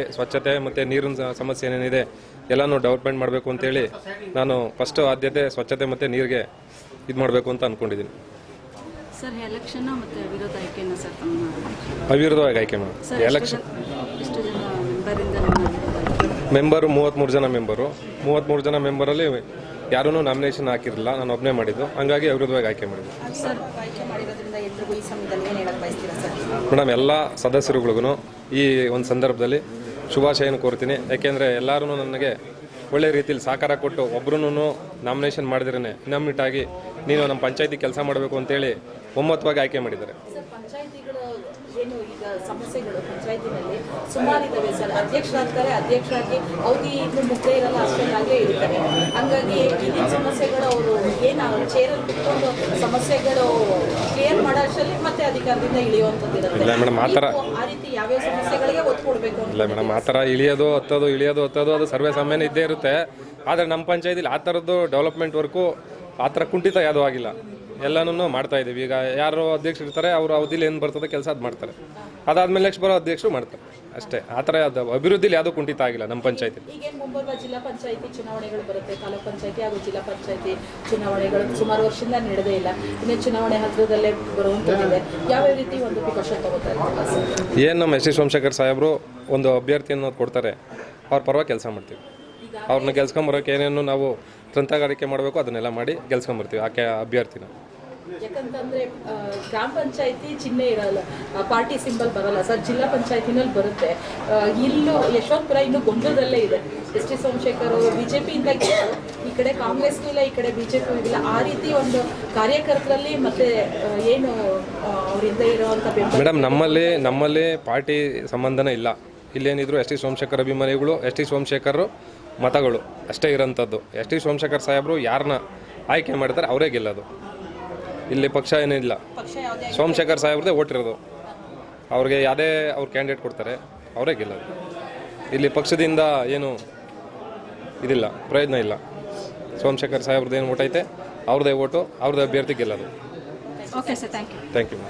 ಸ್ವಚ್ಛತೆ ಮತ್ತು ನೀರಿನ ಸಮಸ್ಯೆ ಏನೇನಿದೆ ಎಲ್ಲನೂ ಡೆವಲಪ್ಮೆಂಟ್ ಮಾಡಬೇಕು ಅಂತೇಳಿ ನಾನು ಫಸ್ಟ್ ಆದ್ಯತೆ ಸ್ವಚ್ಛತೆ ಮತ್ತು ನೀರಿಗೆ ಇದು ಮಾಡಬೇಕು ಅಂತ ಅಂದ್ಕೊಂಡಿದ್ದೀನಿ. ಸರ್ ಎಲೆಕ್ಷನ್ ಮತ್ತು ವಿರೋಧ ಆಯ್ಕೆನ ಸರ್ ಅವಿರೋಧವಾಗಿ ಆಯ್ಕೆ ಮಾಡಿ ಎಲೆಕ್ಷನ್ ಎಷ್ಟು ಜನ ಮೆಂಬರು 33 ಜನ ಮೆಂಬರು 33 ಜನ ಮೆಂಬರಲ್ಲಿ ಯಾರೂ ನಾಮಿನೇಷನ್ ಹಾಕಿರಲಿಲ್ಲ, ನಾನು ಒಬ್ಬನೇ ಮಾಡಿದ್ದು, ಹಂಗಾಗಿ ಅವಿರೋಧವಾಗಿ ಆಯ್ಕೆ ಮಾಡಿದ್ದು. ಸರ್ ಆಯ್ಕೆ ಮಾಡಿರೋದ್ರಿಂದ ಎಲ್ಲರಿಗೂ ಈ ಸಮಯದಲ್ಲಿ ಏನು ಹೇಳಕ್ಕೆ ಬಯಸ್ತೀರಾ ಸರ್? ಮೇಡಮ್, ಎಲ್ಲ ಸದಸ್ಯರುಗಳಿಗೂ ಈ ಒಂದು ಸಂದರ್ಭದಲ್ಲಿ ಶುಭಾಶಯನ ಕೋರ್ತೀನಿ. ಯಾಕೆಂದರೆ ಎಲ್ಲರೂ ನನಗೆ ಒಳ್ಳೆ ರೀತಿಯಲ್ಲಿ ಸಹಕಾರ ಕೊಟ್ಟು ಒಬ್ಬರೂ ನಾಮಿನೇಷನ್ ಮಾಡಿದ್ರೇ ಇನಾಮಿನೇಟಾಗಿ ನೀನು ನಮ್ಮ ಪಂಚಾಯತಿ ಕೆಲಸ ಮಾಡಬೇಕು ಅಂತೇಳಿ ಒಮ್ಮತವಾಗಿ ಆಯ್ಕೆ ಮಾಡಿದ್ದಾರೆ. ಸರ್, ಪಂಚಾಯತಿಗಳು ಏನು ಈಗ ಸಮಸ್ಯೆಗಳು ಪಂಚಾಯತಿನಲ್ಲಿ ಸುಮಾರಿದ್ದಾವೆ ಸರ್. ಅಧ್ಯಕ್ಷರಾಗ್ತಾರೆ, ಅಧ್ಯಕ್ಷರಾಗಿ ಅವಧಿ ಇನ್ನು ಮುಗ್ದೇ ಇರಲ್ಲ, ಅಷ್ಟೊಂದಾಗೇ ಇರ್ತಾರೆ. ಹಂಗಾಗಿ ಈಗಿನ ಸಮಸ್ಯೆಗಳು ಅವರು ಏನು ಚೇರಲ್ಲಿ ಕುತ್ಕೊಂಡು ಸಮಸ್ಯೆಗಳು ಕ್ಲಿಯರ್ ಮಾಡೋ ಅಷ್ಟರಲ್ಲಿ ಮತ್ತೆ ಅಧಿಕಾರದಿಂದ ಇಳಿಯುವಂಥದ್ದು ಇರುತ್ತೆ. ಇಲ್ಲ ಮೇಡಮ್, ಆ ಥರ ಆ ರೀತಿ ಯಾವ್ಯಾವ ಸಮಸ್ಯೆಗಳಿಗೆ ಒತ್ತು ಕೊಡಬೇಕು ಅಂತ? ಇಲ್ಲ ಮೇಡಮ್, ಆ ಥರ ಇಳಿಯೋದು ಹತ್ತೋದು ಅದು ಸರ್ವೇ ಸಾಮಾನ್ಯ ಇದ್ದೇ ಇರುತ್ತೆ. ಆದರೆ ನಮ್ಮ ಪಂಚಾಯತಿಲಿ ಆ ಥರದ್ದು ಡೆವಲಪ್ಮೆಂಟ್ ವರ್ಕು ಆ ಥರ ಕುಂಠಿತ ಯಾವುದೂ ಆಗಿಲ್ಲ, ಎಲ್ಲನೂ ಮಾಡ್ತಾ ಇದ್ದೀವಿ. ಈಗ ಯಾರು ಅಧ್ಯಕ್ಷರು ಇರ್ತಾರೆ ಅವರು ಅವಧಿಲಿ ಏನು ಬರ್ತದೆ ಕೆಲಸ ಅದು ಮಾಡ್ತಾರೆ, ಅದಾದಮೇಲೆ ನೆಕ್ಸ್ಟ್ ಬರೋ ಅಧ್ಯಕ್ಷರು ಮಾಡ್ತಾರೆ ಅಷ್ಟೇ. ಆ ಥರ ಅದು ಅಭಿವೃದ್ಧಿಲಿ ಯಾವುದೂ ಕುಂಠಿತ ಆಗಿಲ್ಲ ನಮ್ಮ ಪಂಚಾಯತಿ. ಈಗೇನು ಮುಂಬರುವ ಜಿಲ್ಲಾ ಪಂಚಾಯತಿ ಚುನಾವಣೆಗಳು ಬರುತ್ತೆ, ತಾಲೂಕು ಪಂಚಾಯತಿ ಹಾಗೂ ಜಿಲ್ಲಾ ಪಂಚಾಯತಿ ಚುನಾವಣೆಗಳು ಸುಮಾರು ವರ್ಷದಿಂದ ನಡೆದೇ ಇಲ್ಲ, ಇನ್ನೇ ಚುನಾವಣೆ ಹತ್ತಿರದಲ್ಲೇ ಬರುವಂಥದ್ದಿದೆ. ಯಾವ್ಯಾವ ರೀತಿ ಒಂದು ಪ್ರಿಕಾಷನ್ ತಗೋತಾ ಇರ್ತೀವಿ? ಏನು ನಮ್ಮ ಎಸ್ ಟಿ ಸೋಮಶೇಖರ್ ಸಾಹೇಬರು ಒಂದು ಅಭ್ಯರ್ಥಿಯನ್ನು ಕೊಡ್ತಾರೆ, ಅವ್ರ ಪರವಾಗಿ ಕೆಲಸ ಮಾಡ್ತೀವಿ. ಅವ್ರನ್ನ ಗೆಲ್ಸ್ಕೊಂಬರೋಕೆ ಏನೇನು ನಾವು ತಂತ್ರಗಾರಿಕೆ ಮಾಡಬೇಕು ಅದನ್ನೆಲ್ಲ ಮಾಡಿ ಗೆಲ್ಸ್ಕೊಂಬರ್ತೀವಿ ಆಕೆ ಅಭ್ಯರ್ಥಿನ. ಯಾಕಂತಂದ್ರೆ ಗ್ರಾಮ ಪಂಚಾಯತಿ ಚಿಹ್ನೆ ಇರಲ್ಲ, ಪಾರ್ಟಿ ಸಿಂಬಲ್ ಬರಲ್ಲ ಸರ್. ಜಿಲ್ಲಾ ಪಂಚಾಯತಿನಲ್ಲಿ ಬರುತ್ತೆ. ಇಲ್ಲೂ ಯಶವಂತಪುರ ಇನ್ನೂ ಗೊಂದಲದಲ್ಲೇ ಇದೆ. ಎಸ್ ಟಿ ಸೋಮಶೇಖರ್ ಅವರು ಬಿಜೆಪಿಯಿಂದ ಈ ಕಡೆ ಕಾಂಗ್ರೆಸ್ಗೂ ಇಲ್ಲ, ಈ ಕಡೆ ಬಿಜೆಪಿ ಇಲ್ಲ. ಆ ರೀತಿ ಒಂದು ಕಾರ್ಯಕರ್ತರಲ್ಲಿ ಮತ್ತೆ ಏನು ಅವರಿಂದ ಇರುವಂಥ ಮೇಡಮ್, ನಮ್ಮಲ್ಲಿ ಪಾರ್ಟಿ ಸಂಬಂಧನೇ ಇಲ್ಲ. ಇಲ್ಲೇನಿದ್ರು ಎಸ್ ಟಿ ಸೋಮಶೇಖರ್ ಅಭಿಮಾನಿಗಳು, ಎಸ್ ಟಿ ಸೋಮಶೇಖರ್ ಮತಗಳು ಅಷ್ಟೇ ಇರೋಂಥದ್ದು. ಎಸ್ ಟಿ ಸೋಮಶೇಖರ್ ಸಾಹೇಬರು ಯಾರನ್ನ ಆಯ್ಕೆ ಮಾಡ್ತಾರೆ ಅವರೇ ಗೆಲ್ಲೋದು. ಇಲ್ಲಿ ಪಕ್ಷ ಏನಿಲ್ಲ, ಸೋಮಶೇಖರ್ ಸಾಹೇಬ್ರದೇ ಓಟ್ ಇರೋದು. ಅವ್ರಿಗೆ ಯಾವುದೇ ಅವ್ರು ಕ್ಯಾಂಡಿಡೇಟ್ ಕೊಡ್ತಾರೆ ಅವರೇ ಗೆಲ್ಲೋದು. ಇಲ್ಲಿ ಪಕ್ಷದಿಂದ ಏನು ಇದಿಲ್ಲ, ಪ್ರಯೋಜನ ಇಲ್ಲ. ಸೋಮಶೇಖರ್ ಸಾಹೇಬ್ರದ್ದು ಏನು ಓಟ್ ಐತೆ ಅವ್ರದ್ದೇ ಓಟು, ಅವ್ರದ್ದೇ ಅಭ್ಯರ್ಥಿ ಗೆಲ್ಲೋದು. Okay sir, thank you. Thank you.